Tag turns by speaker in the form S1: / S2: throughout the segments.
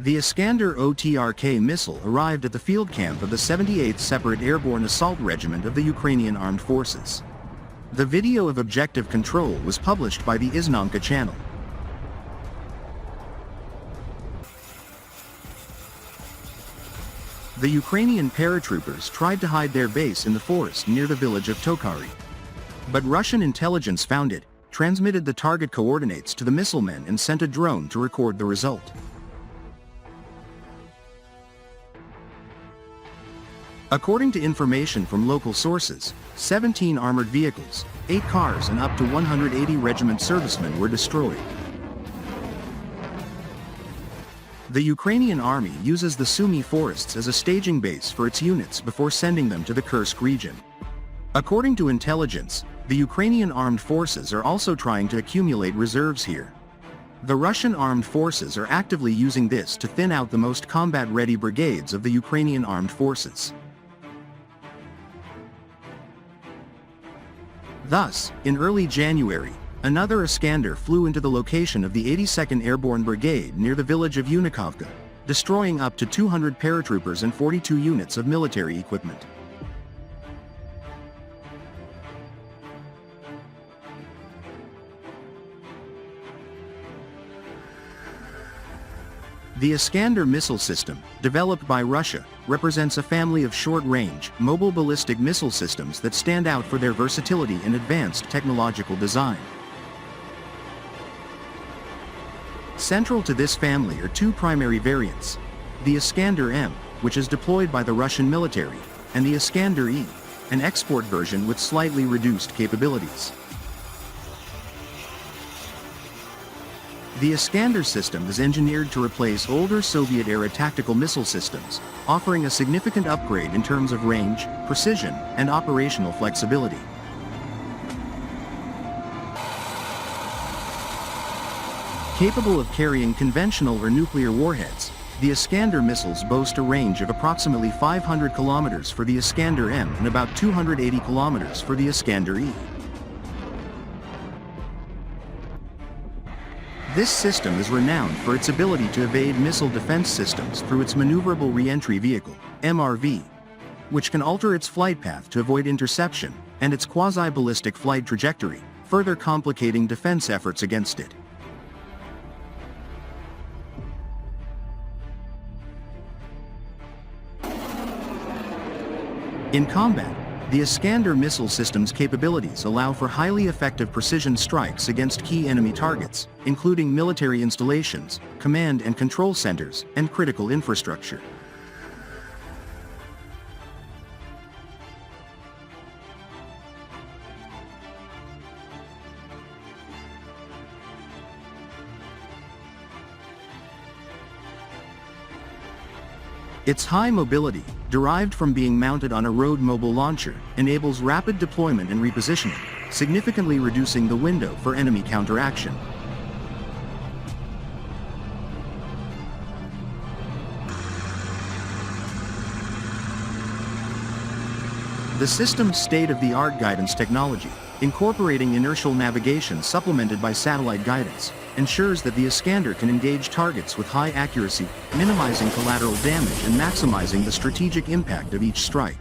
S1: The Iskander OTRK missile arrived at the field camp of the 78th Separate Airborne Assault Regiment of the Ukrainian Armed Forces. The video of objective control was published by the Iznanka channel. The Ukrainian paratroopers tried to hide their base in the forest near the village of Tokari. But Russian intelligence found it, transmitted the target coordinates to the missile men and sent a drone to record the result. According to information from local sources, 17 armored vehicles, 8 cars and up to 180 regiment servicemen were destroyed. The Ukrainian army uses the Sumy forests as a staging base for its units before sending them to the Kursk region. According to intelligence, the Ukrainian Armed Forces are also trying to accumulate reserves here. The Russian Armed Forces are actively using this to thin out the most combat-ready brigades of the Ukrainian Armed Forces. Thus, in early January, another Iskander flew into the location of the 82nd Airborne Brigade near the village of Unikovka, destroying up to 200 paratroopers and 42 units of military equipment. The Iskander missile system, developed by Russia, represents a family of short-range, mobile ballistic missile systems that stand out for their versatility and advanced technological design. Central to this family are two primary variants: the Iskander-M, which is deployed by the Russian military, and the Iskander-E, an export version with slightly reduced capabilities. The Iskander system is engineered to replace older Soviet-era tactical missile systems, offering a significant upgrade in terms of range, precision, and operational flexibility. Capable of carrying conventional or nuclear warheads, the Iskander missiles boast a range of approximately 500 kilometers for the Iskander-M and about 280 kilometers for the Iskander-E. This system is renowned for its ability to evade missile defense systems through its maneuverable re-entry vehicle, MRV, which can alter its flight path to avoid interception, and its quasi-ballistic flight trajectory, further complicating defense efforts against it. In combat, the Iskander missile system's capabilities allow for highly effective precision strikes against key enemy targets, including military installations, command and control centers, and critical infrastructure. Its high mobility, derived from being mounted on a road mobile launcher, enables rapid deployment and repositioning, significantly reducing the window for enemy counteraction. The system's state-of-the-art guidance technology, incorporating inertial navigation supplemented by satellite guidance, ensures that the Iskander can engage targets with high accuracy, minimizing collateral damage and maximizing the strategic impact of each strike.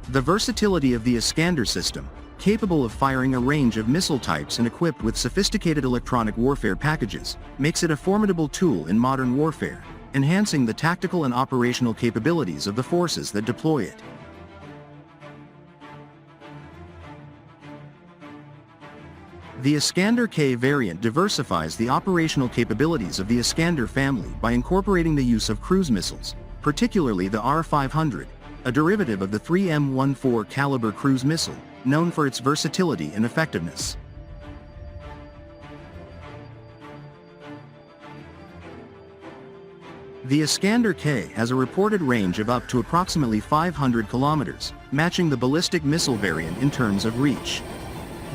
S1: The versatility of the Iskander system, capable of firing a range of missile types and equipped with sophisticated electronic warfare packages, makes it a formidable tool in modern warfare, enhancing the tactical and operational capabilities of the forces that deploy it. The Iskander-K variant diversifies the operational capabilities of the Iskander family by incorporating the use of cruise missiles, particularly the R-500, a derivative of the 3M14 caliber cruise missile, known for its versatility and effectiveness. The Iskander-K has a reported range of up to approximately 500 kilometers, matching the ballistic missile variant in terms of reach.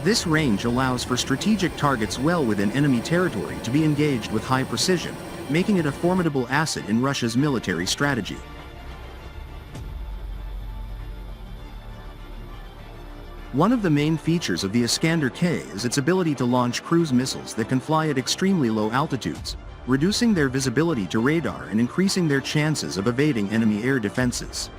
S1: This range allows for strategic targets well within enemy territory to be engaged with high precision, making it a formidable asset in Russia's military strategy. One of the main features of the Iskander-K is its ability to launch cruise missiles that can fly at extremely low altitudes, reducing their visibility to radar and increasing their chances of evading enemy air defenses.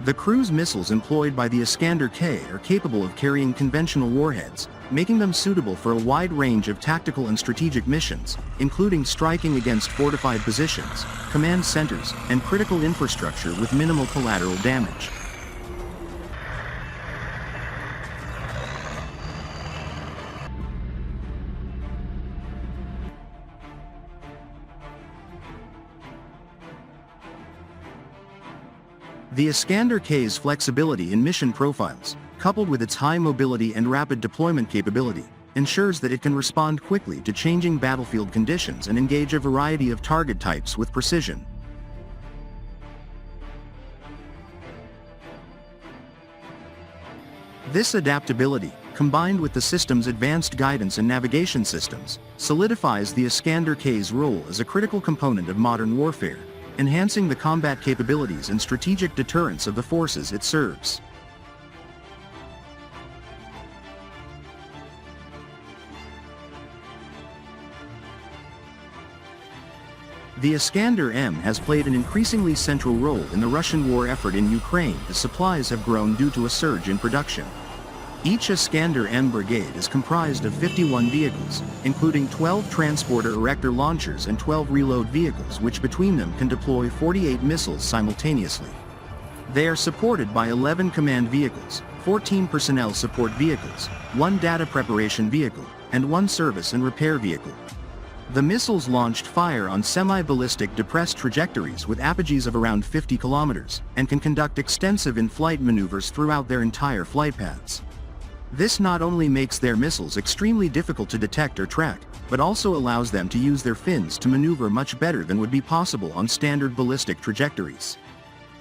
S1: The cruise missiles employed by the Iskander-K are capable of carrying conventional warheads, making them suitable for a wide range of tactical and strategic missions, including striking against fortified positions, command centers, and critical infrastructure with minimal collateral damage. The Iskander-K's flexibility in mission profiles, coupled with its high mobility and rapid deployment capability, ensures that it can respond quickly to changing battlefield conditions and engage a variety of target types with precision. This adaptability, combined with the system's advanced guidance and navigation systems, solidifies the Iskander-K's role as a critical component of modern warfare, enhancing the combat capabilities and strategic deterrence of the forces it serves. The Iskander-M has played an increasingly central role in the Russian war effort in Ukraine as supplies have grown due to a surge in production. Each Iskander-M brigade is comprised of 51 vehicles, including 12 transporter erector launchers and 12 reload vehicles which between them can deploy 48 missiles simultaneously. They are supported by 11 command vehicles, 14 personnel support vehicles, 1 data preparation vehicle, and 1 service and repair vehicle. The missiles launched fire on semi-ballistic depressed trajectories with apogees of around 50 kilometers, and can conduct extensive in-flight maneuvers throughout their entire flight paths. This not only makes their missiles extremely difficult to detect or track, but also allows them to use their fins to maneuver much better than would be possible on standard ballistic trajectories.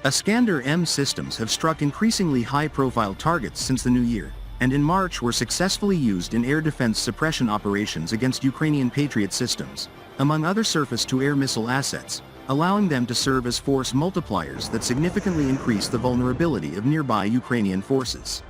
S1: Iskander-M systems have struck increasingly high-profile targets since the new year, and in March were successfully used in air defense suppression operations against Ukrainian Patriot systems, among other surface-to-air missile assets, allowing them to serve as force multipliers that significantly increase the vulnerability of nearby Ukrainian forces.